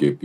KP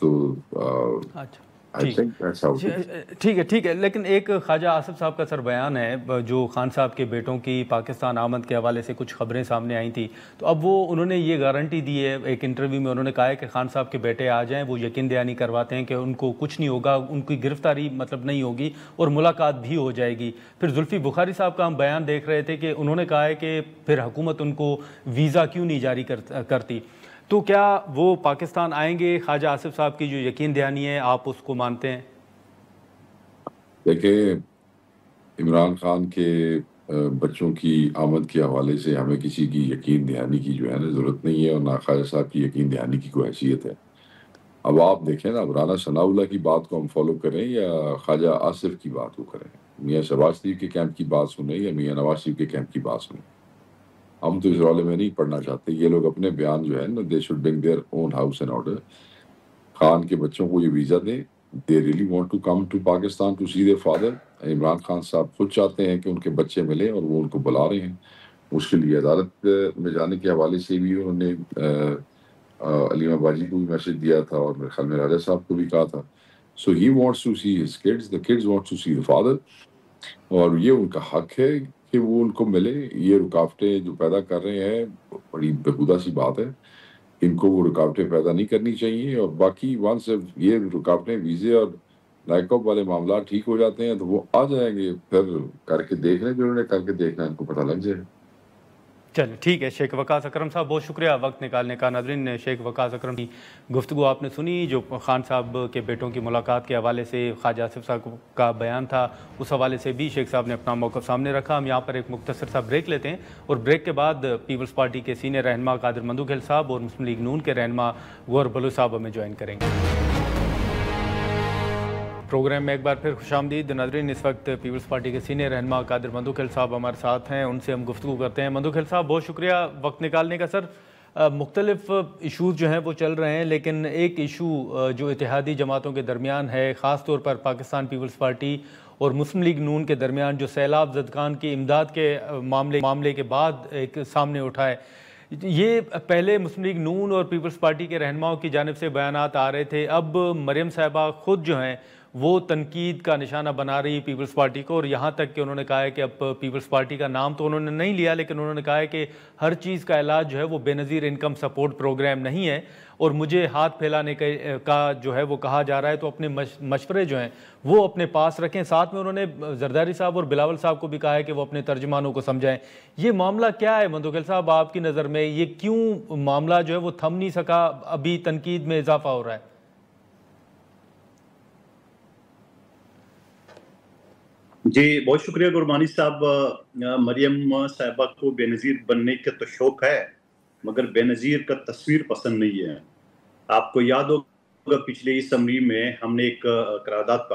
تو اچھا I think that's how it is. ٹھیک ہے، لیکن ایک خواجہ آصف صاحب کا سر بیان ہے جو خان صاحب کے بیٹوں کی پاکستان آمد کے حوالے سے کچھ خبریں سامنے آئی تھیں، تو اب وہ انہوں نے یہ گارنٹی دی ہے ایک انٹرویو میں، انہوں نے کہا ہے کہ خان صاحب کے بیٹے آ جائیں، وہ یقین دہانی کرواتے ہیں کہ ان کو کچھ نہیں ہوگا، ان کی گرفتاری مطلب نہیں ہوگی اور ملاقات بھی ہو جائے گی. پھر زلفی بخاری صاحب کا ہم بیان دیکھ رہے تھے کہ انہوں نے کہا ہے کہ پھر حکومت ان کو ویزا کیوں نہیں جاری کرتی. تو کیا وہ پاکستان آئیں گے؟ خواجہ آصف صاحب کی جو یقین دہانی ہے آپ اس کو مانتے ہیں؟ دیکھیں، عمران خان کے بچوں کی آمد کے حوالے سے ہمیں کسی کی یقین دہانی کی جو ہے نا ضرورت نہیں ہے، اور نہ خواجہ صاحب کی یقین دہانی کی کوئی حیثیت ہے. اب آپ دیکھیں نا، اب رانا ثناء اللہ کی بات کو ہم فالو کریں یا خواجہ آصف کی بات کو کریں، میاں شہباز شریف کے کیمپ کی بات سنیں یا میاں نواز شریف کے کیمپ کی بات سنیں، ہم تو اس حوالے میں نہیں پڑھنا چاہتے. یہ لوگ اپنے بیان جو ہے نا، they should bring their own house and order. Khan کے بچوں کو یہ ویزا دیں. They really want to come to Pakistan to see their father. Imran Khan صاحب خود چاہتے ہیں کہ ان کے بچے ملیں اور وہ ان کو بلا رہے ہیں. اس کے لیے عدالت میں جانے کے حوالے سے بھی انہوں نے علیمہ باجی کو بھی میسج دیا تھا، اور میرے خیال میں راجہ صاحب کو بھی کہا تھا. So he wants to see his kids, the kids wants to see the father, اور یہ ان کا حق ہے کہ وہ ان کو ملے. یہ رکاوٹیں جو پیدا کر رہے ہیں بڑی بےہودہ سی بات ہے، ان کو وہ رکاوٹیں پیدا نہیں کرنی چاہیے. اور باقی ونس یہ رکاوٹیں ویزے اور نائکوب والے معاملات ٹھیک ہو جاتے ہیں تو وہ آ جائیں گے، پھر کر کے دیکھ لیں جو انہوں نے کر کے دیکھنا ہے، ان کو پتہ لگ جائے. چلیں ٹھیک ہے. شیخ وقاص اکرم صاحب بہت شکریہ وقت نکالنے کا. ناظرین، شیخ وقاص اکرم کی گفتگو آپ نے سنی، جو خان صاحب کے بیٹوں کی ملاقات کے حوالے سے خواجہ آصف صاحب کا بیان تھا، اس حوالے سے بھی شیخ صاحب نے اپنا موقف سامنے رکھا. ہم یہاں پر ایک مختصر سا بریک لیتے ہیں، اور بریک کے بعد پیپلز پارٹی کے سینئر رہنما قادر مندوخیل صاحب اور مسلم لیگ نون کے رہنما غور بلوچ صاحب ہمیں جوائن کریں گے. پروگرام میں ایک بار پھر خوش آمدید. ناظرین، اس وقت پیپلز پارٹی کے سینئر رہنما قادر مندوخیل صاحب ہمارے ساتھ ہیں، ان سے ہم گفتگو کرتے ہیں. مندوخیل صاحب بہت شکریہ وقت نکالنے کا. سر، مختلف ایشوز جو ہیں وہ چل رہے ہیں، لیکن ایک ایشو جو اتحادی جماعتوں کے درمیان ہے، خاص طور پر پاکستان پیپلز پارٹی اور مسلم لیگ نون کے درمیان، جو سیلاب زدگان کی امداد کے معاملے کے بعد ایک سامنے اٹھا ہے. یہ پہلے مسلم لیگ نون اور پیپلز پارٹی کے رہنماؤں کی جانب سے بیانات آ رہے تھے، اب مریم صاحبہ خود جو ہیں وہ تنقید کا نشانہ بنا رہی پیپلز پارٹی کو، اور یہاں تک کہ انہوں نے کہا ہے کہ اب پیپلز پارٹی کا نام تو انہوں نے نہیں لیا، لیکن انہوں نے کہا ہے کہ ہر چیز کا علاج جو ہے وہ بے نظیر انکم سپورٹ پروگرام نہیں ہے، اور مجھے ہاتھ پھیلانے کا جو ہے وہ کہا جا رہا ہے، تو اپنے مشورے جو ہیں وہ اپنے پاس رکھیں. ساتھ میں انہوں نے زرداری صاحب اور بلاول صاحب کو بھی کہا ہے کہ وہ اپنے ترجمانوں کو سمجھائیں. یہ معاملہ کیا ہے مندوخیل صاحب آپ کی نظر میں؟ یہ کیوں معاملہ جو ہے وہ تھم نہیں سکا؟ ابھی تنقید میں اضافہ ہو رہا ہے. جی بہت شکریہ گرمانی صاحب. مریم صاحبہ کو بے نظیر بننے کا تو شوق ہے، مگر بے نظیر کا تصویر پسند نہیں ہے. آپ کو یاد ہوگا پچھلے اسمبلی میں ہم نے ایک قرارداد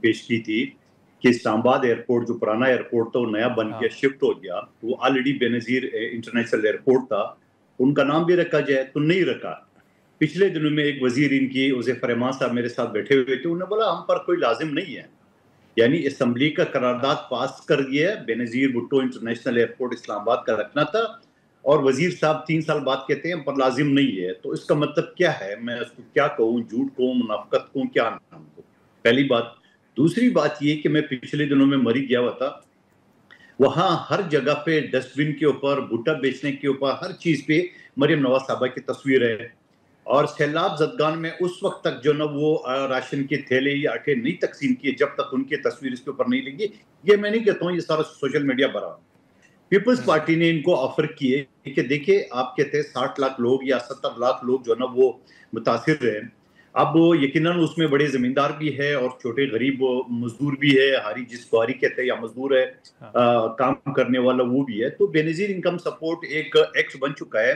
پیش کی تھی کہ اسلام آباد ایئرپورٹ جو پرانا ایئرپورٹ تھا وہ نیا بن گیا، شفٹ ہو گیا، وہ آلریڈی بے نظیر انٹرنیشنل ایئرپورٹ تھا، ان کا نام بھی رکھا جائے تو نہیں رکھا. پچھلے دنوں میں ایک وزیر ان کی حذیفہ رحمان صاحب میرے ساتھ بیٹھے ہوئے تھے، انہوں نے بولا ہم پر کوئی لازم نہیں ہے. یعنی اسمبلی کا قرارداد پاس کر دیا، بے نظیر بھٹو انٹرنیشنل ایئرپورٹ اسلام آباد کا رکھنا تھا، اور وزیر صاحب 3 سال بعد کہتے ہیں ہم پر لازم نہیں ہے. تو اس کا مطلب کیا ہے؟ میں اس کو کیا کہوں؟ جھوٹ کہوں، منافقت کہوں، کیا نام کو؟ پہلی بات. دوسری بات یہ کہ میں پچھلے دنوں میں مری گیا ہوا تھا، وہاں ہر جگہ پہ ڈسٹ بن کے اوپر، بھٹا بیچنے کے اوپر، ہر چیز پہ مریم نواز صاحبہ کی تصویر ہے. اور سیلاب زدگان میں اس وقت تک جو نا وہ راشن کے تھیلے یا آٹے نہیں تقسیم کیے جب تک ان کی تصویر اس کے اوپر نہیں لگی. یہ میں نہیں کہتا ہوں، یہ سارا سوشل میڈیا بھرا. پیپلز پارٹی نے ان کو آفر کیے کہ دیکھیں آپ کہتے ہیں 60 لاکھ لوگ یا 70 لاکھ لوگ جو نا وہ متاثر ہیں. اب یقیناً اس میں بڑے زمیندار بھی ہے اور چھوٹے غریب مزدور بھی ہے، ہاری جس کو ہاری کہتے ہیں یا مزدور ہے، کام کرنے والا وہ بھی ہے. تو بے نظیر انکم سپورٹ ایک ایکٹ بن چکا ہے،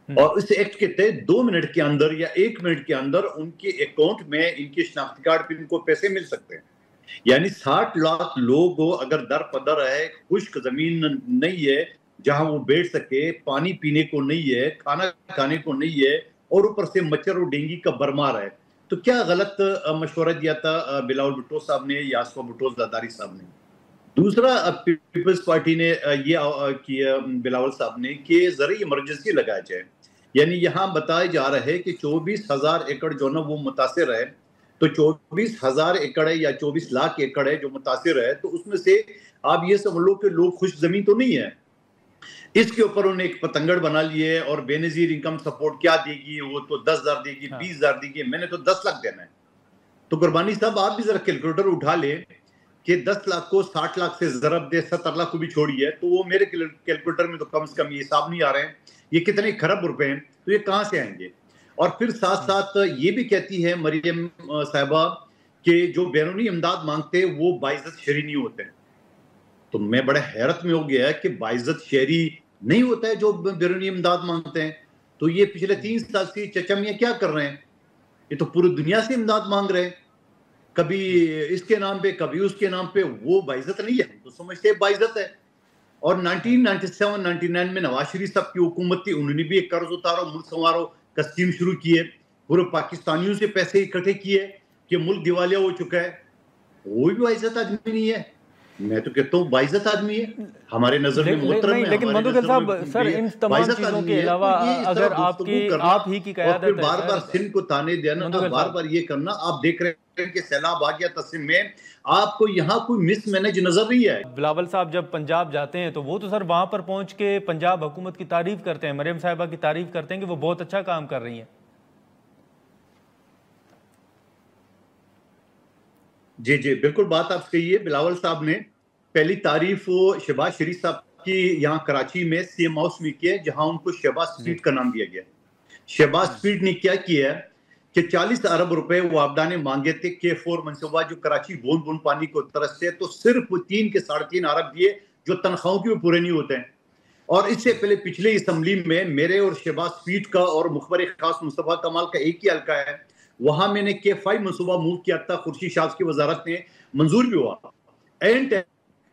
اور اس ایکٹ کے تحت 2 منٹ کے اندر یا 1 منٹ کے اندر ان کے اکاؤنٹ میں ان کے شناختی کارڈ پہ ان کو پیسے مل سکتے ہیں. یعنی 60 لاکھ لوگ اگر در پدر ہے، خشک زمین نہیں ہے جہاں وہ بیٹھ سکے، پانی پینے کو نہیں ہے، کھانا کھانے کو نہیں ہے، اور اوپر سے مچھر اور ڈینگی کا برمار ہے، تو کیا غلط مشورہ دیا تھا بلاول بھٹو صاحب نے یا آصف بھٹو زرداری صاحب نے؟ دوسرا پیپلز پارٹی نے یہ کیا بلاول صاحب نے کہ زرعی ایمرجنسی لگایا جائے. یعنی یہاں بتایا جا رہا ہے کہ 24,000 ایکڑ جو نا وہ متاثر ہے، تو 24,000 ایکڑ ہے یا 24 لاکھ ایکڑ ہے جو متاثر ہے، تو اس میں سے آپ یہ سمجھ لو کہ لوگ خوش زمین تو نہیں ہے. اس کے اوپر انہوں نے ایک پتنگڑ بنا لیے، اور بے نظیر انکم سپورٹ کیا دے گی، وہ تو 10,000 دے گی، 20,000 دے گی، میں نے تو 10 لاکھ دینا ہے. تو قربانی صاحب آپ بھی ذرا کیلکولیٹر اٹھا لیں کہ 10 لاکھ کو 60 لاکھ سے ضرب دے، 70 لاکھ کو بھی چھوڑی ہے، تو وہ میرے کیلکولیٹر میں تو کم سے کم یہ حساب نہیں آ رہے ہیں یہ کتنے خرب روپے ہیں، تو یہ کہاں سے آئیں گے. اور پھر ساتھ ساتھ یہ بھی کہتی ہے مریم صاحبہ کہ جو بیرونی امداد مانگتے وہ باعزت شہری نہیں ہوتے. تو میں بڑے حیرت میں ہو گیا کہ باعزت شہری نہیں ہوتا ہے جو بیرونی امداد مانگتے ہیں. تو یہ پچھلے 3 سال سے چچا میاں کیا کر رہے ہیں؟ یہ تو پوری دنیا سے امداد مانگ رہے ہیں، کبھی اس کے نام پہ کبھی اس کے نام پہ. وہ باعزت نہیں ہے، ہم تو سمجھتے ہیں باعزت ہے. اور 1997-99 میں نواز شریف صاحب کی حکومت تھی، انہوں نے بھی ایک قرض اتارو ملک سنوارو کا اسکیم شروع کیے، پورے پاکستانیوں سے پیسے اکٹھے کیے کہ ملک دیوالیہ ہو چکا ہے. وہ بھی باعزت آدمی نہیں ہے. میں تو کہتا ہوں باعزت آدمی ہے، ہمارے نظر میں محترم ہے. لیکن مندوقل صاحب سر ان تمام چیزوں کے علاوہ اگر آپ ہی کی قیادت ہے، بار بار سندھ کو تانے دینا، بار بار یہ کرنا، آپ دیکھ رہے ہیں کہ سیلاب آ گیا تسیم میں، آپ کو یہاں کوئی مس مینج نظر نہیں ہے. بلاول صاحب جب پنجاب جاتے ہیں تو وہ تو سر وہاں پر پہنچ کے پنجاب حکومت کی تعریف کرتے ہیں، مریم صاحبہ کی تعریف کرتے ہیں کہ وہ بہت اچھا کام کر رہی ہیں. جی جی بالکل بات آپ کہی ہے. بلاول صاحب نے پہلی تعریف شہباز شریف صاحب کی یہاں کراچی میں سی ایم ہاؤس میں کی ہے، جہاں ان کو شہباز اسپیڈ کا نام دیا گیا. شہباز اسپیڈ نے کیا کیا ہے کہ 40 ارب روپے وہ آبدہ نے مانگے تھے K4 منصوبہ جو کراچی بوند بوند پانی کو ترستے، تو صرف 3 کے 3.5 ارب دیے جو تنخواہوں کی پورے نہیں ہوتے ہیں. اور اس سے پہلے پچھلے اسمبلی میں میرے اور شہباز اسپیڈ کا اور مخبر خاص مصطفیٰ کمال کا ایک ہی حلقہ ہے، وہاں میں نے K5 منصوبہ موو کیا تھا، خورشید شاہ کی وزارت نے منظور بھی ہوا. اینڈ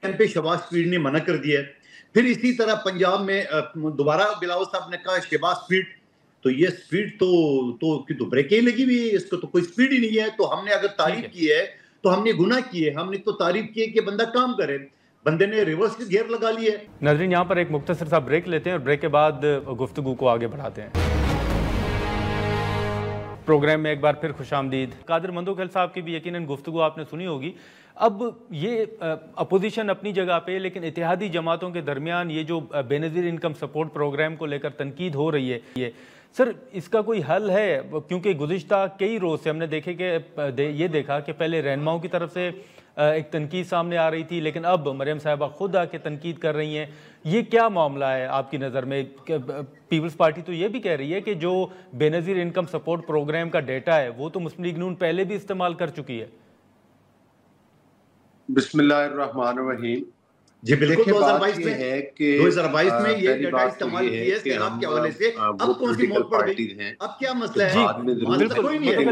ٹائم پہ شہباز اسپیڈ نے منع کر دیا. پھر اسی طرح پنجاب میں دوبارہ بلاول صاحب نے کہا شہباز اسپیڈ، تو یہ اسپیڈ تو بریکیں لگی ہوئی ہے، اس کو تو کوئی اسپیڈ ہی نہیں ہے. تو ہم نے اگر تعریف کی ہے تو ہم نے گناہ کی ہے. ہم نے تو تعریف کی ہے کہ بندہ کام کرے، بندے نے ریورس گیئر لگا لی ہے. ناظرین یہاں پر ایک مختصر سا بریک لیتے ہیں اور بریک کے بعد گفتگو کو آگے بڑھاتے ہیں. پروگرام میں ایک بار پھر خوش آمدید. قادر مندوقل صاحب کی بھی یقیناً گفتگو آپ نے سنی ہوگی. اب یہ اپوزیشن اپنی جگہ پہ، لیکن اتحادی جماعتوں کے درمیان یہ جو بے نظیر انکم سپورٹ پروگرام کو لے کر تنقید ہو رہی ہے، سر اس کا کوئی حل ہے؟ کیونکہ گزشتہ کئی روز سے ہم نے یہ دیکھا کہ پہلے رہنماؤں کی طرف سے ایک تنقید سامنے آ رہی تھی، لیکن اب مریم صاحبہ خود آ کے تنقید کر رہی ہیں. یہ کیا معاملہ ہے آپ کی نظر میں؟ پیپلز پارٹی تو یہ بھی کہہ رہی ہے کہ جو بے نظیر انکم سپورٹ پروگرام کا ڈیٹا ہے وہ تو مسلم لیگ نون پہلے بھی استعمال کر چکی ہے. بسم اللہ الرحمن الرحیم. جی بالکل 2022 میں ہے کہ 2022 میں یہ ڈیٹا استعمال کی ہے سیلاب کے حوالے سے. اب کون سی موڑ پڑ گئی؟ اب کیا مسئلہ ہے؟ مسئلہ کوئی نہیں ہے.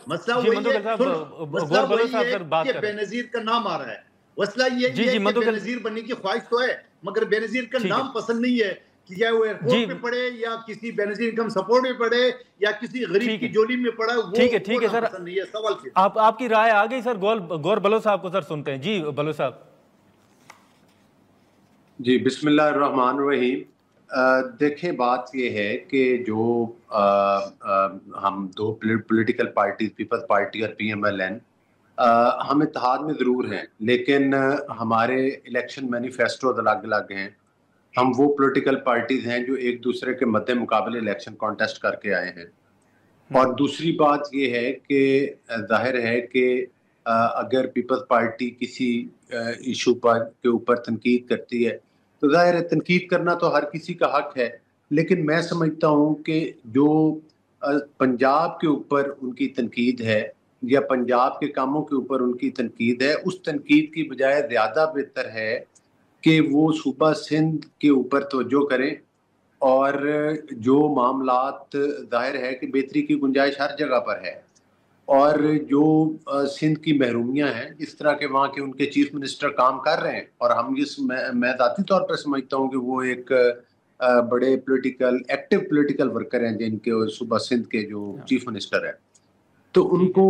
مسئلہ وہی ہے کہ بے نظیر کا نام آ رہا ہے. مسئلہ یہ ہے کہ بے نظیر بننے کی خواہش تو ہے، مگر بے نظیر کا نام پسند نہیں ہے کہ یا وہ ایئرپورٹ پہ پڑے یا کسی بے نظیر انکم سپورٹ میں پڑے یا کسی غریب کی جولی میں پڑا. ٹھیک ہے سر، آپ کی رائے آ گئی سر. گور بلو صاحب کو سر سنتے ہیں. جی بلو صاحب. جی بسم اللہ الرحمن الرحیم. دیکھیں بات یہ ہے کہ جو ہم دو پولیٹیکل پارٹیز پیپلز پارٹی اور PMLN ہم اتحاد میں ضرور ہیں، لیکن ہمارے الیکشن مینیفیسٹوز الگ الگ ہیں. ہم وہ پولیٹیکل پارٹیز ہیں جو ایک دوسرے کے مد مقابلے الیکشن کانٹیسٹ کر کے آئے ہیں. اور دوسری بات یہ ہے کہ ظاہر ہے کہ اگر پیپلز پارٹی کسی ایشو کے اوپر تنقید کرتی ہے تو ظاہر ہے تنقید کرنا تو ہر کسی کا حق ہے، لیکن میں سمجھتا ہوں کہ جو پنجاب کے اوپر ان کی تنقید ہے یا پنجاب کے کاموں کے اوپر ان کی تنقید ہے، اس تنقید کی بجائے زیادہ بہتر ہے کہ وہ صوبہ سندھ کے اوپر توجہ کریں. اور جو معاملات ظاہر ہے کہ بہتری کی گنجائش ہر جگہ پر ہے، اور جو سندھ کی محرومیاں ہیں اس طرح کے وہاں کے ان کے چیف منسٹر کام کر رہے ہیں، اور میں ذاتی طور پر سمجھتا ہوں کہ وہ ایک بڑے ایکٹیو پولیٹیکل ورکر ہیں جن کے صوبہ سندھ کے جو چیف منسٹر ہیں. تو ان کو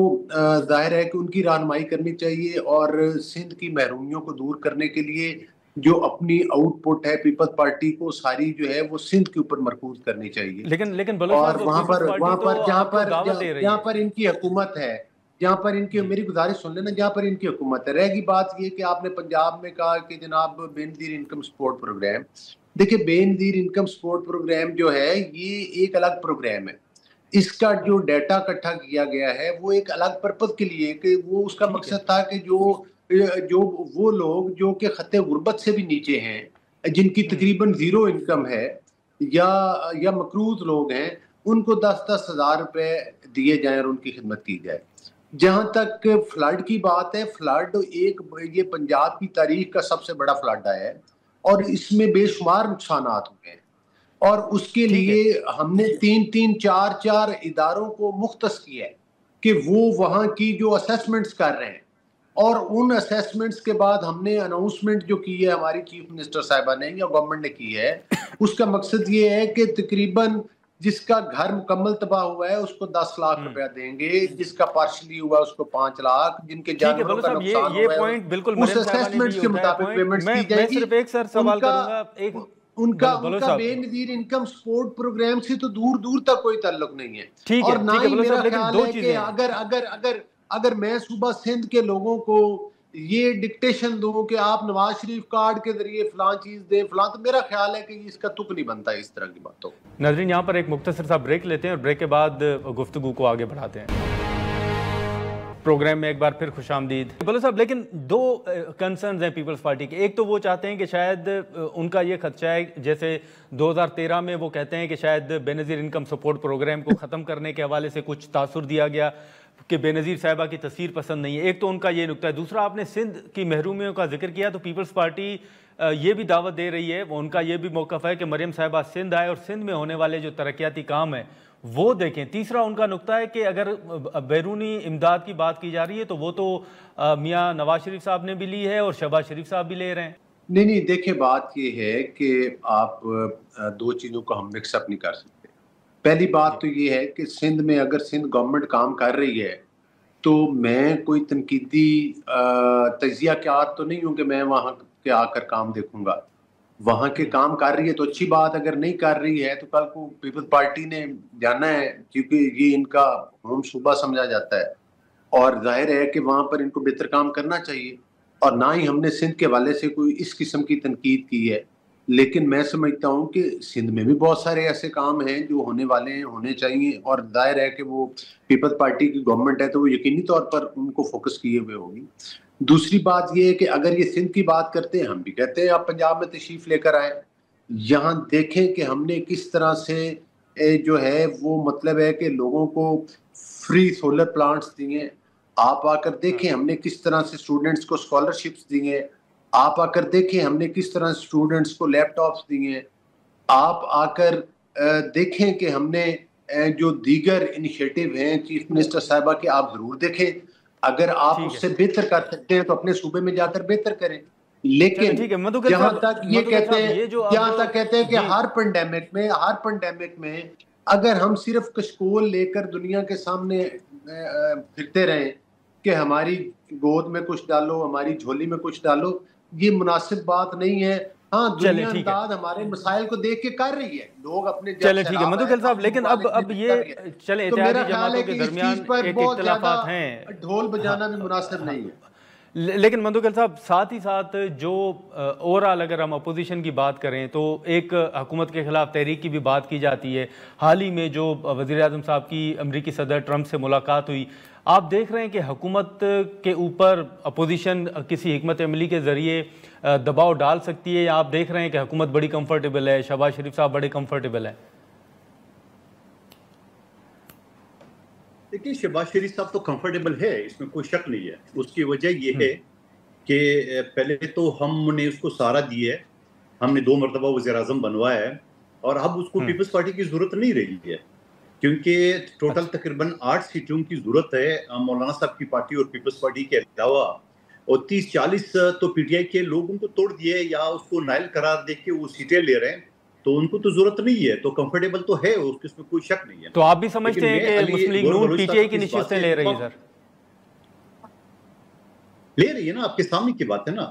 ظاہر ہے کہ ان کی رہنمائی کرنی چاہیے، اور سندھ کی محرومیوں کو دور کرنے کے لیے جو اپنی آؤٹ پٹ ہے پیپلز پارٹی کو ساری جو ہے وہ سندھ کے اوپر مرکوز کرنی چاہیے. لیکن اور جہاں پر ان کی حکومت ہے، جہاں پر ان کی، میری گزارش سن لینا، جہاں پر ان کی حکومت ہے. رہ گئی بات یہ کہ آپ نے پنجاب میں کہا کہ جناب بے نظیر انکم سپورٹ پروگرام. دیکھیں بے نظیر انکم سپورٹ پروگرام جو ہے یہ ایک الگ پروگرام ہے. اس کا جو ڈیٹا اکٹھا کیا گیا ہے وہ ایک الگ پرپز کے لیے، کہ وہ اس کا مقصد تھا کہ جو وہ لوگ جو کہ خط غربت سے بھی نیچے ہیں، جن کی تقریباً زیرو انکم ہے یا مقروض لوگ ہیں، ان کو 10-10 ہزار روپے دیے جائیں اور ان کی خدمت کی جائے. جہاں تک فلڈ کی بات ہے، فلڈ یہ پنجاب کی تاریخ کا سب سے بڑا فلڈ آیا ہے اور اس میں بے شمار نقصانات ہوئے ہیں، اور اس کے لیے ہم نے 3-4 اداروں کو مختص کیا ہے کہ وہ وہاں کی جو اسیسمنٹس کر رہے ہیں، اور ان اسیسمنٹس کے بعد ہم نے اناؤنسمنٹ جو کی ہے ہماری چیف منسٹر صاحبہ نے یا گورنمنٹ نے کی ہے، اس کا مقصد یہ ہے کہ تقریباً جس کا گھر مکمل تباہ ہوا ہے اس کو 10 لاکھ روپیہ دیں گے، جس کا پارشلی ہوا اس کو 5 لاکھ، جن کے جانوروں کا نقصان ہوا ہے اس اسیسمنٹس کے مطابق پیمنٹس کی جائیں گی. ان کا بے نظیر انکم سپورٹ پروگرام سے تو دور تک کوئی تعلق نہیں ہے. اور نہ ہی میرا خیال ہے کہ اگر میں صوبہ سندھ کے لوگوں کو یہ ڈکٹیشن دوں کہ آپ نواز شریف کارڈ کے ذریعے فلاں چیز دیں فلاں، تو میرا خیال ہے کہ اس کا تک نہیں بنتا اس طرح کی باتوں. ناظرین یہاں پر ایک مختصر سا بریک لیتے ہیں اور بریک کے بعد گفتگو کو آگے بڑھاتے ہیں. پروگرام میں ایک بار پھر خوش آمدید. بلو صاحب، لیکن دو کنسرنز ہیں پیپلز پارٹی کے. ایک تو وہ چاہتے ہیں کہ شاید ان کا یہ خدشہ ہے، جیسے 2013 میں وہ کہتے ہیں کہ شاید بے نظیر انکم سپورٹ پروگرام کو ختم کرنے کے حوالے سے کچھ تاثر دیا گیا کہ بے نظیر صاحبہ کی تصویر پسند نہیں ہے. ایک تو ان کا یہ نکتہ ہے. دوسرا، آپ نے سندھ کی محرومیوں کا ذکر کیا تو پیپلز پارٹی یہ بھی دعوت دے رہی ہے، ان کا یہ بھی موقف ہے کہ مریم صاحبہ سندھ آئے اور سندھ میں ہونے والے جو ترقیاتی کام ہیں وہ دیکھیں. تیسرا ان کا نکتہ ہے کہ اگر بیرونی امداد کی بات کی جا رہی ہے تو وہ تو میاں نواز شریف صاحب نے بھی لی ہے اور شہباز شریف صاحب بھی لے رہے ہیں. نہیں دیکھیں بات یہ ہے کہ آپ دو چیزوں کو ہم مکس اپ نہیں کر سکتے. پہلی بات تو یہ ہے کہ سندھ میں اگر سندھ گورنمنٹ کام کر رہی ہے تو میں کوئی تنقیدی تجزیہ کار تو نہیں ہوں کہ میں وہاں کے آ کر کام دیکھوں گا. وہاں کے کام کر رہی ہے تو اچھی بات، اگر نہیں کر رہی ہے تو کل کو پیپلز پارٹی نے جانا ہے، کیونکہ یہ ان کا ہوم صوبہ سمجھا جاتا ہے اور ظاہر ہے کہ وہاں پر ان کو بہتر کام کرنا چاہیے. اور نہ ہی ہم نے سندھ کے حوالے سے کوئی اس قسم کی تنقید کی ہے، لیکن میں سمجھتا ہوں کہ سندھ میں بھی بہت سارے ایسے کام ہیں جو ہونے والے ہیں، ہونے چاہیے، اور ظاہر ہے کہ وہ پیپلز پارٹی کی گورنمنٹ ہے تو وہ یقینی طور پر ان کو فوکس کیے ہوئے ہوگی. دوسری بات یہ ہے کہ اگر یہ سندھ کی بات کرتے ہیں، ہم بھی کہتے ہیں آپ پنجاب میں تشریف لے کر آئیں، یہاں دیکھیں کہ ہم نے کس طرح سے جو ہے وہ مطلب ہے کہ لوگوں کو فری سولر پلانٹس دیے. آپ آ کر دیکھیں ہم نے کس طرح سے اسٹوڈنٹس کو اسکالرشپس دیے. آپ آ کر دیکھیں ہم نے کس طرح اسٹوڈنٹس کو لیپ ٹاپس دیے. آپ آ کر دیکھیں کہ ہم نے جو دیگر انیشیٹو ہیں چیف منسٹر صاحبہ کے، آپ ضرور دیکھیں. اگر آپ اس سے بہتر کر سکتے ہیں تو اپنے صوبے میں جا کر بہتر کریں. لیکن جہاں تک یہ کہتے ہیں کہ ہر پینڈیمک میں اگر ہم صرف کشکول لے کر دنیا کے سامنے پھرتے رہیں کہ ہماری گود میں کچھ ڈالو، ہماری جھولی میں کچھ ڈالو، یہ مناسب بات نہیں ہے. ہاں دنیا امداد ہمارے مسائل کو دیکھ کے کر رہی ہے، لوگ اپنے چلیں ٹھیک ہے مدھوکل صاحب، لیکن اب یہ چلیں اتحادی جماعتوں کے درمیان ایک اختلافات ہیں، ڈھول بجانا بھی مناسب نہیں ہے. لیکن مدھوکل صاحب ساتھ ہی ساتھ جو اوورآل اگر ہم اپوزیشن کی بات کریں تو ایک حکومت کے خلاف تحریک کی بھی بات کی جاتی ہے. حال ہی میں جو وزیر اعظم صاحب کی امریکی صدر ٹرمپ سے ملاقات ہوئی، آپ دیکھ رہے ہیں کہ حکومت کے اوپر اپوزیشن کسی حکمت عملی کے ذریعے دباؤ ڈال سکتی ہے، یا آپ دیکھ رہے ہیں کہ حکومت بڑی کمفرٹیبل ہے، شہباز شریف صاحب بڑے کمفرٹیبل ہیں؟ دیکھیے شہباز شریف صاحب تو کمفرٹیبل ہے، اس میں کوئی شک نہیں ہے. اس کی وجہ یہ ہے کہ پہلے تو ہم نے اس کو سہارا دیا ہے، ہم نے 2 مرتبہ وزیر اعظم بنوایا ہے، اور اب اس کو پیپلز پارٹی کی ضرورت نہیں رہی ہے، کیونکہ ٹوٹل تقریباً 8 سیٹوں کی ضرورت ہے مولانا صاحب کی پارٹی اور پیپلز پارٹی کے علاوہ، اور 30-40 تو پی ٹی آئی کے لوگوں کو توڑ دیے یا اس کو نائل قرار دے کے وہ سیٹیں لے رہے ہیں، تو ان کو تو ضرورت نہیں ہے، تو کمفرٹیبل تو ہے، اس میں کوئی شک نہیں ہے. تو آپ بھی سمجھتے ہیں کہ مسلم league known P T I کی نشستیں لے رہی ہے؟ سر لے رہی ہے نا، آپ کے سامنے کی بات ہے نا.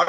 8